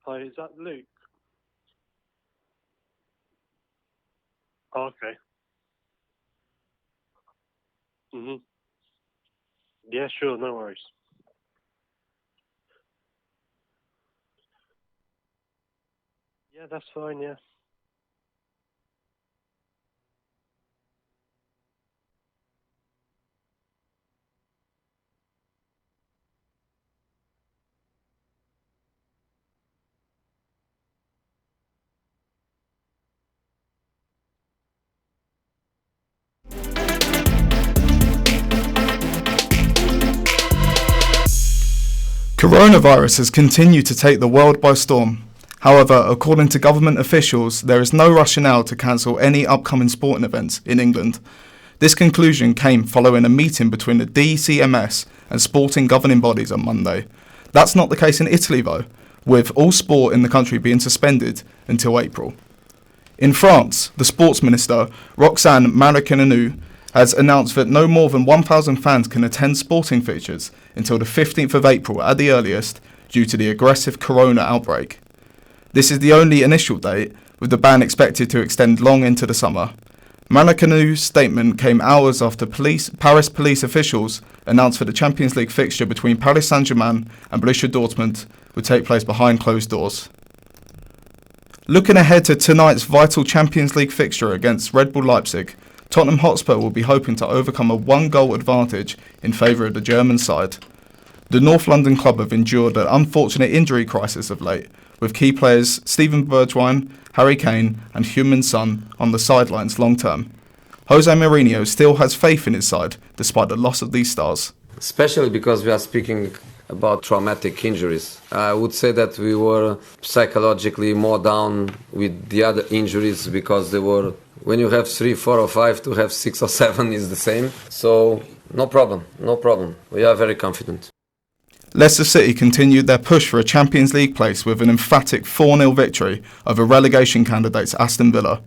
Hi, is that Luke? Oh, okay. Yeah, sure, no worries. Yeah, that's fine, yeah. Coronavirus has continued to take the world by storm. However, according to government officials, there is no rationale to cancel any upcoming sporting events in England. This conclusion came following a meeting between the DCMS and sporting governing bodies on Monday. That's not the case in Italy though, with all sport in the country being suspended until April. In France, the sports minister, Roxane Maracineanu, has announced that no more than 1,000 fans can attend sporting fixtures until the 15th of April at the earliest due to the aggressive corona outbreak. This is the only initial date, with the ban expected to extend long into the summer. Maracineau's statement came hours after Paris police officials announced that the Champions League fixture between Paris Saint-Germain and Borussia Dortmund would take place behind closed doors. Looking ahead to tonight's vital Champions League fixture against Red Bull Leipzig, Tottenham Hotspur will be hoping to overcome a one-goal advantage in favour of the German side. The North London club have endured an unfortunate injury crisis of late, with key players Steven Bergwijn, Harry Kane and Heung-min Son on the sidelines long-term. Jose Mourinho still has faith in his side, despite the loss of these stars. Especially because we are speaking about traumatic injuries. I would say that we were psychologically more down with the other injuries because they were, when you have 3, 4 or 5, to have 6 or 7 is the same. So no problem. We are very confident. Leicester City continued their push for a Champions League place with an emphatic 4-0 victory over relegation candidates Aston Villa.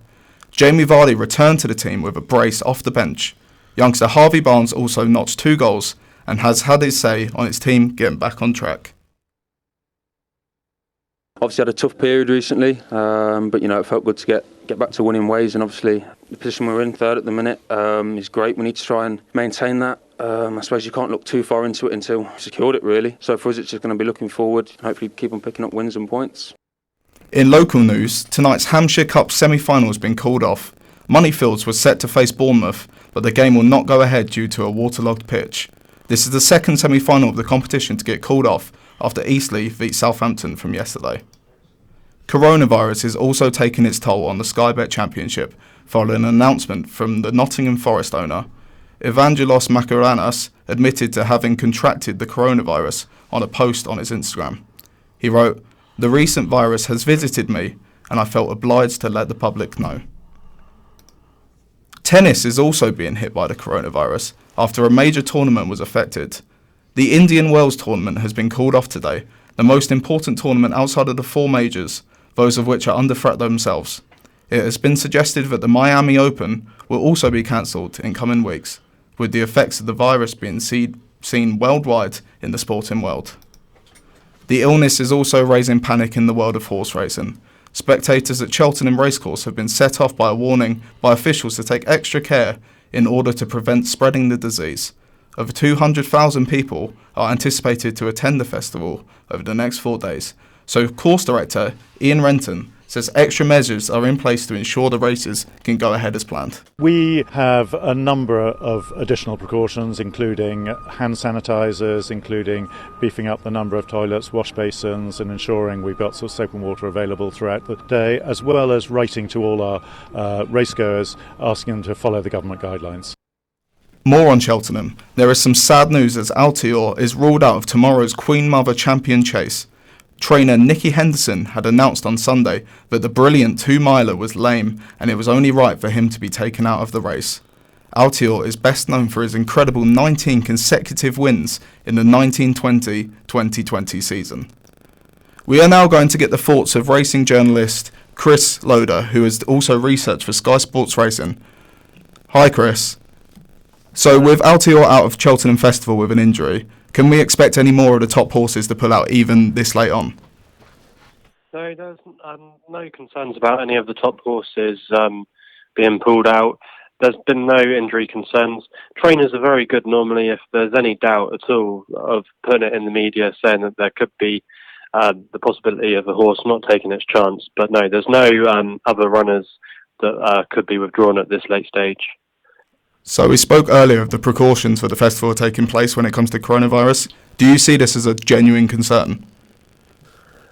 Jamie Vardy returned to the team with a brace off the bench. Youngster Harvey Barnes also notched 2 goals and has had his say on its team getting back on track. Obviously had a tough period recently, but it felt good to get back to winning ways, and obviously the position we're in, third at the minute, is great. We need to try and maintain that. I suppose you can't look too far into it until you've secured it really. So for us it's just going to be looking forward and hopefully keep on picking up wins and points. In local news, tonight's Hampshire Cup semi-final has been called off. Moneyfields was set to face Bournemouth, but the game will not go ahead due to a waterlogged pitch. This is the second semi-final of the competition to get called off after Eastleigh beat Southampton from yesterday. Coronavirus is also taking its toll on the Sky Bet Championship following an announcement from the Nottingham Forest owner. Evangelos Makaranas admitted to having contracted the coronavirus on a post on his Instagram. He wrote, "The recent virus has visited me and I felt obliged to let the public know." Tennis is also being hit by the coronavirus after a major tournament was affected. The Indian Wells tournament has been called off today, the most important tournament outside of the 4 majors, those of which are under threat themselves. It has been suggested that the Miami Open will also be cancelled in coming weeks, with the effects of the virus being seen worldwide in the sporting world. The illness is also raising panic in the world of horse racing. Spectators at Cheltenham Racecourse have been set off by a warning by officials to take extra care in order to prevent spreading the disease. Over 200,000 people are anticipated to attend the festival over the next 4 days, so course director Ian Renton says extra measures are in place to ensure the races can go ahead as planned. We have a number of additional precautions, including hand sanitisers, including beefing up the number of toilets, wash basins, and ensuring we've got soap and water available throughout the day, as well as writing to all our racegoers, asking them to follow the government guidelines. More on Cheltenham. There is some sad news as Altior is ruled out of tomorrow's Queen Mother Champion Chase. Trainer Nicky Henderson had announced on Sunday that the brilliant 2-miler was lame and it was only right for him to be taken out of the race. Altior is best known for his incredible 19 consecutive wins in the 1920-2020 season. We are now going to get the thoughts of racing journalist Chris Loader, who has also researched for Sky Sports Racing. Hi Chris. So with Altior out of Cheltenham Festival with an injury, can we expect any more of the top horses to pull out even this late on? No, there's no concerns about any of the top horses being pulled out. There's been no injury concerns. Trainers are very good normally if there's any doubt at all of putting it in the media saying that there could be the possibility of a horse not taking its chance. But no, there's no other runners that could be withdrawn at this late stage. So we spoke earlier of the precautions for the festival taking place when it comes to coronavirus. Do you see this as a genuine concern?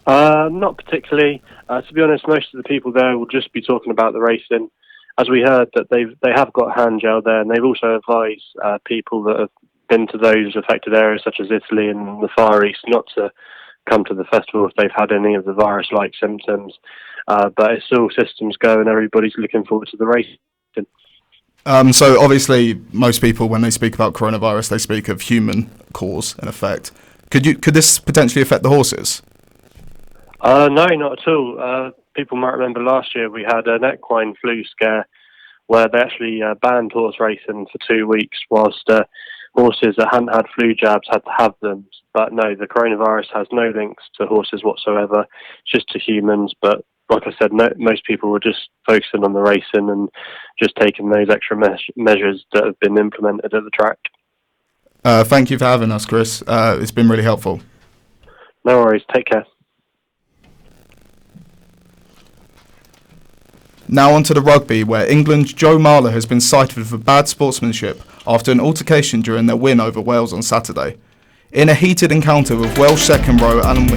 Not particularly. To be honest, most of the people there will just be talking about the racing. As we heard, that they have got hand gel there, and they've also advised people that have been to those affected areas, such as Italy and the Far East, not to come to the festival if they've had any of the virus-like symptoms. But it's all systems go, and everybody's looking forward to the race. So obviously, most people, when they speak about coronavirus, they speak of human cause and effect. Could this potentially affect the horses? No, not at all. People might remember last year we had an equine flu scare where they actually banned horse racing for 2 weeks whilst horses that hadn't had flu jabs had to have them. But no, the coronavirus has no links to horses whatsoever, just to humans. But like I said, most people were just focusing on the racing and just taking those extra measures that have been implemented at the track. Thank you for having us, Chris. It's been really helpful. No worries. Take care. Now on to the rugby, where England's Joe Marler has been cited for bad sportsmanship after an altercation during their win over Wales on Saturday. In a heated encounter with Welsh second row Alan